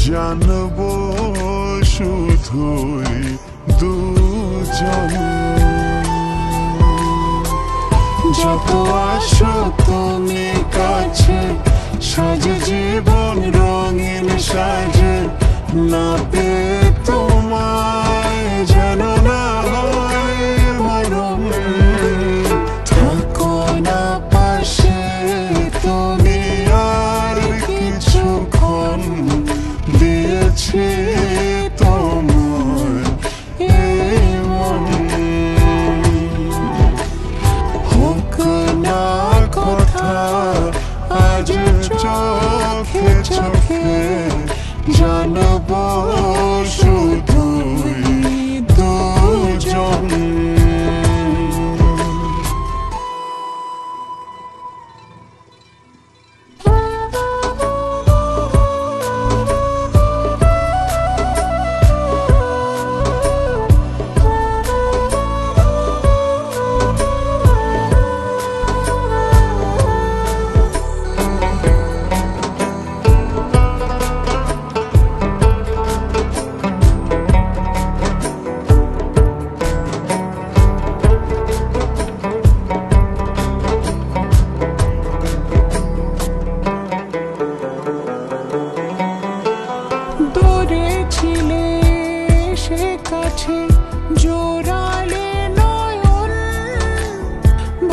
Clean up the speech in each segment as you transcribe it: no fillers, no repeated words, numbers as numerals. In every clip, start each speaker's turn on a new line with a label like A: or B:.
A: জানবো শুধুই দুজন।
B: যত আসো তুমি কাছে, সাজে জীবন রঙিন সাজে, না পেয়ে তোমায় যেন না হয় মরণ। থাকো না পাশে তুমি আর কিছুক্ষণ, দিয়েছি তোমায় এই মন। হোক না কথা আজ চোখে চোখে, জানবো শুধুই দুজন। দূরে ছিলে সে কাছে, জোরালে নয়ন,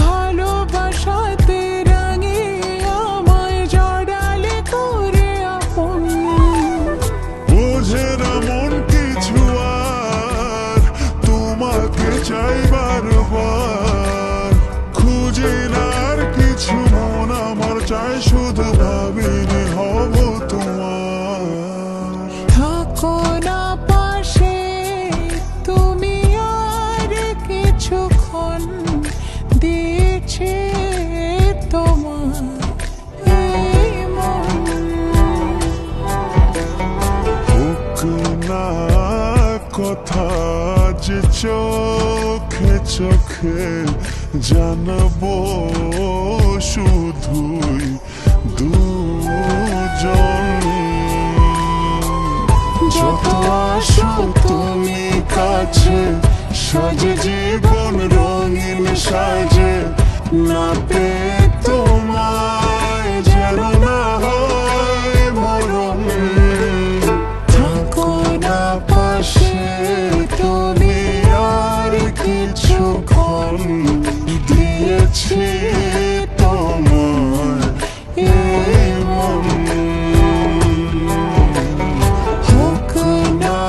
B: ভালোবাসাতে রাঙিয়ে আমায় জড়ালে করে আপন।
A: বুঝে না মন কিছু আর, তোমাকে চাই বারবার। খুঁজে না আর কিছু, মন আমার চাই শুধু ভাবিনি হব তোমার।
B: থাকো না পাশে তুমি আর কিছুক্ষণ, দিয়েছে তোমার এই মন।
A: হোক না কথা যে চোখে চোখে, জানবো শুধুই দুজন।
B: যত আসো তুমি কাছে, সাজে জীবন রঙিন সাজে, না পেয়ে তোমায় যেন না হয় মরণ। থাকো না পাশে তুমি আর কিছুক্ষণ, দিয়েছি তোমায় এই মন। হোক না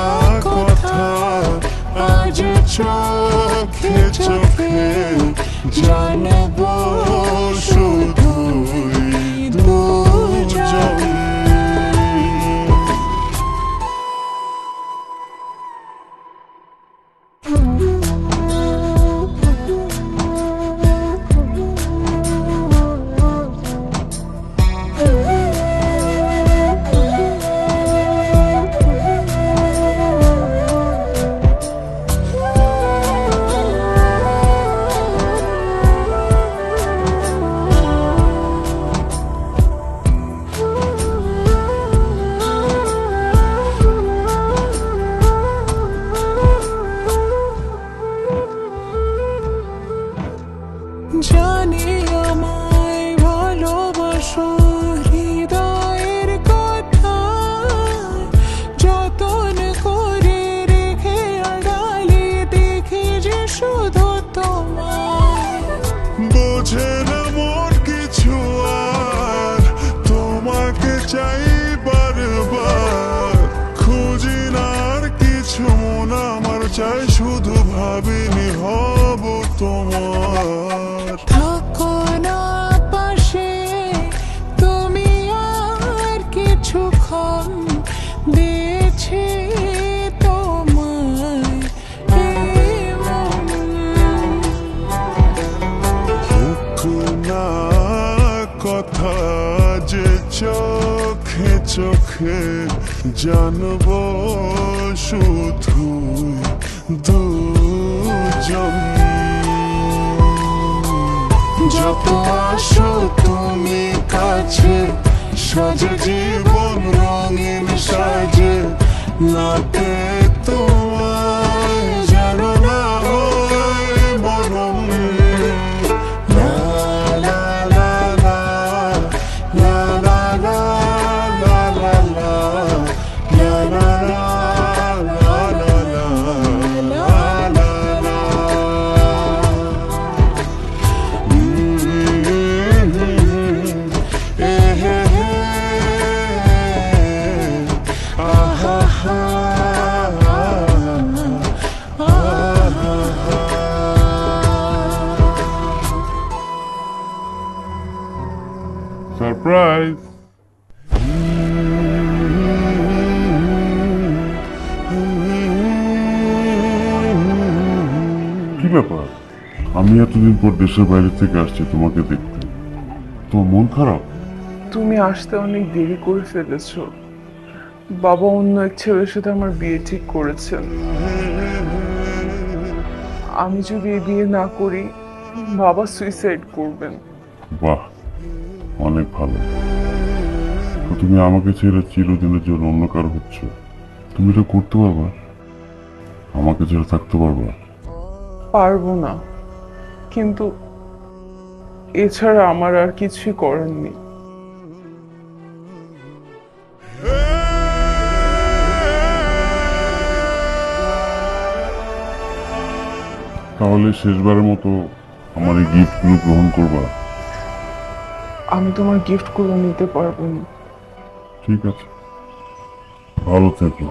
B: কথা আজ চোখে চোখে, জানবো শুধুই দুজন। জানি আমায় ভালোবাসো হৃদয়ের কথা, যতন করে রেখে আড়ালে দেখি যে শুধু তোমায়।
A: বোঝে না মন কিছু আর, তোমাকে চাই বারবার। খুঁজি না আর কিছু, মন আমার চাই শুধু ভাবিনি হব তোমার।
B: থাকো না পাশে তুমি আর কিছুক্ষণ, দিয়েছি তোমায় এই মন।
A: হোক না কথা যে চোখে চোখে, জানবো শুধুই দুজন।
B: যত আসো তুমি কাছে, সাজে জীবন রঙিন সাজে,
A: লাটে তোমায় যেন না হয় মরণ। লা লা লা লা, লা লা লা লা লা লা, লা লা লা লা লা লা, লা লা লা। সারপ্রাইজ! কি ব্যাপার? আমি এতদিন পর দেশের বাইরে থেকে আসছি তোমাকে দেখতে, তোমার মন খারাপ?
B: তুমি আসতে অনেক দেরি করে ফেলেছো। বাবা অন্য এক ছেলের সাথে আমার বিয়ে ঠিক করেছেন। আমি যদি এই বিয়ে না করি, বাবা সুইসাইড করবেন।
A: বাহ, অনেক ভালো। তো তুমি আমাকে ছেড়ে চিরদিনের জন্য অন্য কারো হচ্ছ, তুমি এটা করতে পারবা? আমাকে ছেড়ে থাকতে পারবা?
B: পারবো না, কিন্তু এছাড়া আমার আর কিছুই করার নেই।
A: তাহলে শেষবারের মতো আমার এই গিফটগুলো গ্রহণ করবা?
B: আমি তোমার গিফটগুলো নিতে পারবো না।
A: ঠিক আছে, ভালো থেকো।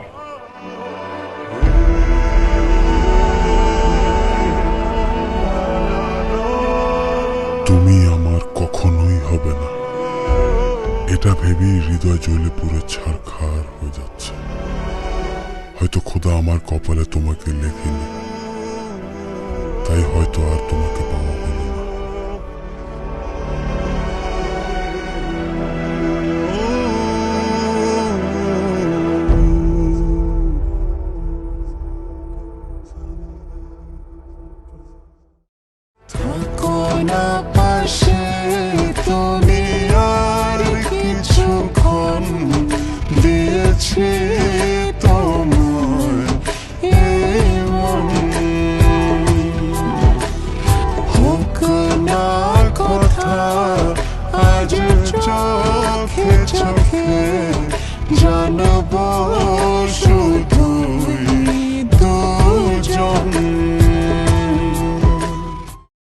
A: তুমি আমার কখনোই হবে না, এটা ভেবেই হৃদয় জ্বলে পুরো ছারখার হয়ে যাচ্ছে। হয়তো খোদা আমার কপালে তোমাকে লেখেনি, তাই হয়তো আর তোমাকে পাওয়া হলো না। থাকো না পাশে তুমি আর কিছুক্ষণ, দিয়েছি তোমায় এই মন। হোক না কথা আজ চোখে চোখে, জানবো